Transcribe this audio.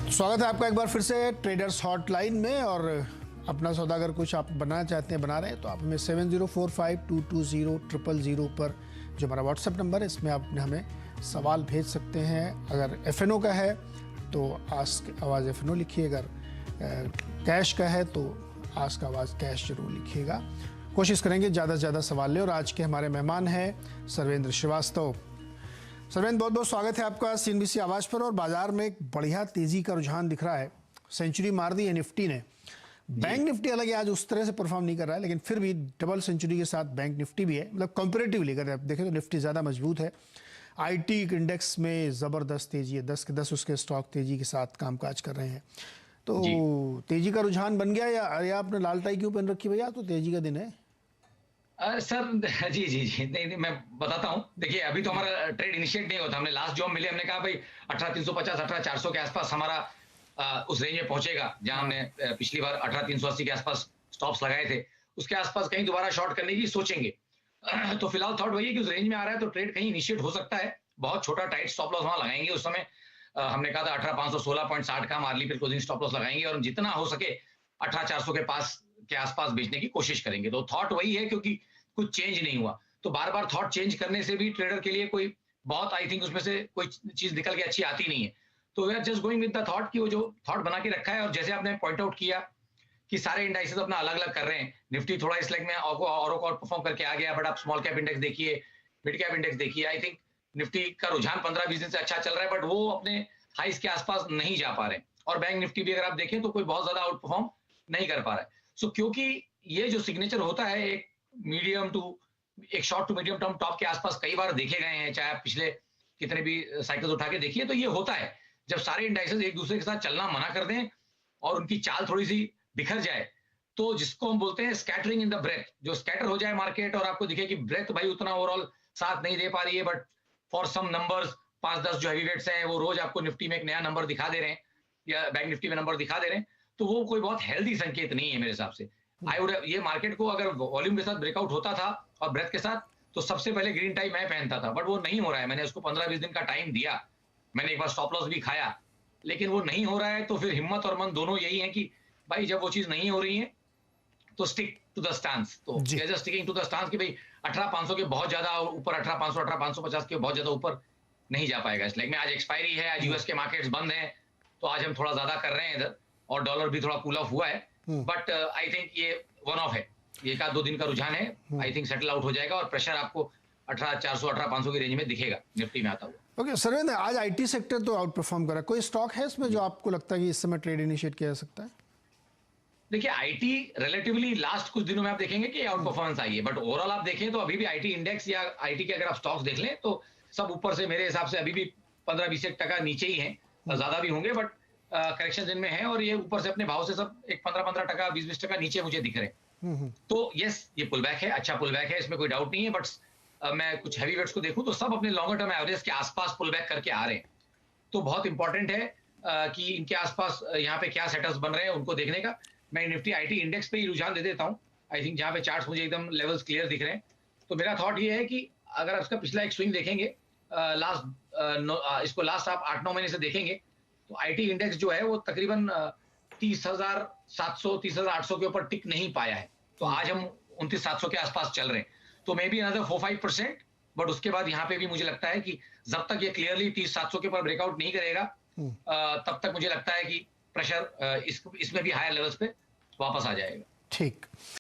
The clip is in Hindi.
स्वागत है आपका एक बार फिर से ट्रेडर्स हॉटलाइन में। और अपना सौदा अगर कुछ आप बनाना चाहते हैं, बना रहे हैं, तो आप हमें 7045220000 पर जो हमारा व्हाट्सएप नंबर है, इसमें आप हमें सवाल भेज सकते हैं। अगर एफएनओ का है तो आस्क आवाज़ एफएनओ लिखिए, अगर कैश का है तो आस्क आवाज़ कैश जरूर लिखिएगा। कोशिश करेंगे ज़्यादा से ज़्यादा सवाल लें। और आज के हमारे मेहमान हैं सर्वेंद्र श्रीवास्तव। सर्वेंद्र, बहुत बहुत स्वागत है आपका सीएनबीसी आवाज़ पर। और बाजार में एक बढ़िया तेजी का रुझान दिख रहा है। सेंचुरी मार दी है निफ्टी ने। बैंक निफ्टी हालांकि आज उस तरह से परफॉर्म नहीं कर रहा है, लेकिन फिर भी डबल सेंचुरी के साथ बैंक निफ्टी भी है। मतलब कंपैरेटिवली अगर आप देखें तो निफ्टी ज़्यादा मजबूत है। आईटी इंडेक्स में ज़बरदस्त तेजी है, 10 के 10 उसके स्टॉक तेजी के साथ कामकाज कर रहे हैं। तो तेजी का रुझान बन गया या आपने लाल टाई क्यों पहन रखी भैया? तो तेजी का दिन है सर। जी जी जी, नहीं मैं बताता हूँ। देखिए, अभी तो हमारा ट्रेड इनिशिएट नहीं होता। हमने लास्ट जो हम मिले, हमने कहा भाई 18350 18400 के आसपास हमारा उस रेंज में पहुंचेगा, जहां हमने पिछली बार 18380 के आसपास स्टॉप्स लगाए थे। उसके आसपास कहीं दोबारा शॉर्ट करने की सोचेंगे। तो फिलहाल थॉट वही है कि उस रेंज में आ रहा है तो ट्रेड कहीं इनिशिएट हो सकता है। बहुत छोटा टाइट स्टॉप लॉस वहां लगाएंगे। उस समय हमने कहा था 18516.60 का हम अर्ली पे क्लोजिंग स्टॉप लॉस लगाएंगे और जितना हो सके 18400 के पास के आसपास बेचने की कोशिश करेंगे। तो थॉट वही है, क्योंकि कुछ चेंज नहीं हुआ। तो बार बार थॉट चेंज करने से भी ट्रेडर के लिए कोई बहुत, आई थिंक, उसमें से कोई चीज निकल के अच्छी आती नहीं है। तो we are just going with the thought कि वो जो थॉट बना के रखा है, और जैसे आपने पॉइंट आउट किया कि सारे इंडाइसेस अपना अलग अलग कर रहे हैं। निफ्टी थोड़ा इस लेग में और परफॉर्म करके आ गया, बट आप स्मॉल कैप इंडेक्स देखिए, मिड कैप इंडेक्स देखिए। आई थिंक निफ्टी का रुझान 15-20 दिन से अच्छा चल रहा है, बट वो अपने हाइस के आसपास नहीं जा पा रहे। और बैंक निफ्टी भी अगर आप देखें तो कोई बहुत ज्यादा आउट परफॉर्म नहीं कर पा रहा है। सो क्योंकि ये जो सिग्नेचर होता है एक short to medium term top के आसपास कई बार देखे गए हैं, चाहे आप पिछले कितने भी साइकिल्स उठा के देखिए, तो ये होता है जब सारे इंडाइसेस एक दूसरे के साथ चलना मना कर दें और उनकी चाल थोड़ी सी बिखर जाए, तो जिसको हम बोलते हैं स्कैटरिंग इन द ब्रेथ। जो स्कैटर हो जाए मार्केट और आपको दिखे कि ब्रेथ भाई उतना ओवरऑल साथ नहीं दे पा रही है, बट फॉर सम नंबर्स 5-10 जो हैवीवेट्स हैं वो रोज आपको निफ्टी में एक नया नंबर दिखा दे रहे हैं या बैंक निफ्टी में नंबर दिखा दे रहे हैं, तो वो कोई बहुत हेल्दी संकेत नहीं है मेरे हिसाब से। आई वुड, ये मार्केट को अगर वॉल्यूम के साथ ब्रेकआउट होता था और ब्रेथ के साथ, तो सबसे पहले ग्रीन टाई मैं पहनता था, बट वो नहीं हो रहा है। मैंने उसको 15-20 दिन का टाइम दिया, मैंने एक बार स्टॉप लॉस भी खाया, लेकिन वो नहीं हो रहा है। तो फिर हिम्मत और मन दोनों यही है कि भाई जब वो चीज नहीं हो रही है तो स्टिक टू द स्टांस। तो just sticking to the stance कि भाई 18500 के बहुत ज्यादा ऊपर, 18500 18550 के बहुत ज्यादा ऊपर नहीं जा पाएगा। इसलिए मैं आज एक्सपायरी है, आज यूएस के मार्केट्स बंद हैं, तो आज हम थोड़ा ज्यादा कर रहे हैं इधर, और डॉलर भी थोड़ा कूल ऑफ हुआ है। बट आई थिंक ये वन ऑफ है, ये का 2 दिन का रुझान है। आई थिंक सेटल आउट हो जाएगा और प्रेशर आपको 18400 18500 की रेंज में दिखेगा निफ्टी में आता हुआ। ओके सर्वेंद्र, आज आईटी सेक्टर तो आउट परफॉर्म कर रहा है। कोई स्टॉक है इसमें जो आपको लगता है कि इस समय ट्रेड इनिशिएट किया जा सकता है? देखिए, आईटी रिलेटिवली लास्ट कुछ दिनों में आप देखेंगे कि आउट परफॉर्मेंस आई है, बट ओवरऑल आप देखें तो अभी भी आईटी इंडेक्स या आईटी के अगर आप स्टॉक्स देख लें तो सब ऊपर से मेरे हिसाब से अभी भी 15-20% नीचे ही हैं। ज्यादा भी होंगे, बट करेक्शन जिनमें है, और ये ऊपर से अपने भाव से सब एक 15-15%, 20-20% नीचे मुझे दिख रहे हैं। तो यस, ये पुल बैक है, अच्छा पुल बैक है, इसमें कोई डाउट नहीं है। बट मैं कुछ हैवी वेट्स को देखूं तो सब अपने लॉन्गर टर्म एवरेज के आसपास पुल बैक करके आ रहे हैं। तो बहुत इंपॉर्टेंट है कि इनके आसपास यहाँ पे क्या सेटअप्स बन रहे हैं उनको देखने का। मैं निफ्टी आईटी इंडेक्स पे ही रुझान दे देता हूँ। आई थिंक जहाँ पे चार्ट्स मुझे एकदम लेवल्स क्लियर दिख रहे हैं, तो मेरा थॉट ये है कि अगर आप इसका पिछला एक स्विंग देखेंगे, इसको लास्ट आप 8-9 महीने से देखेंगे, तो आईटी इंडेक्स जो है वो तकरीबन 30,700 30,800 के ऊपर टिक नहीं पाया है। तो आज हम 29,700 के आसपास चल रहे हैं। तो मे बी अनदर 4-5%, बट उसके बाद यहाँ पे भी मुझे लगता है कि जब तक ये क्लियरली 30,700 के ऊपर ब्रेकआउट नहीं करेगा, तब तक मुझे लगता है कि प्रेशर इसमें भी हायर लेवल्स पे वापस आ जाएगा। ठीक।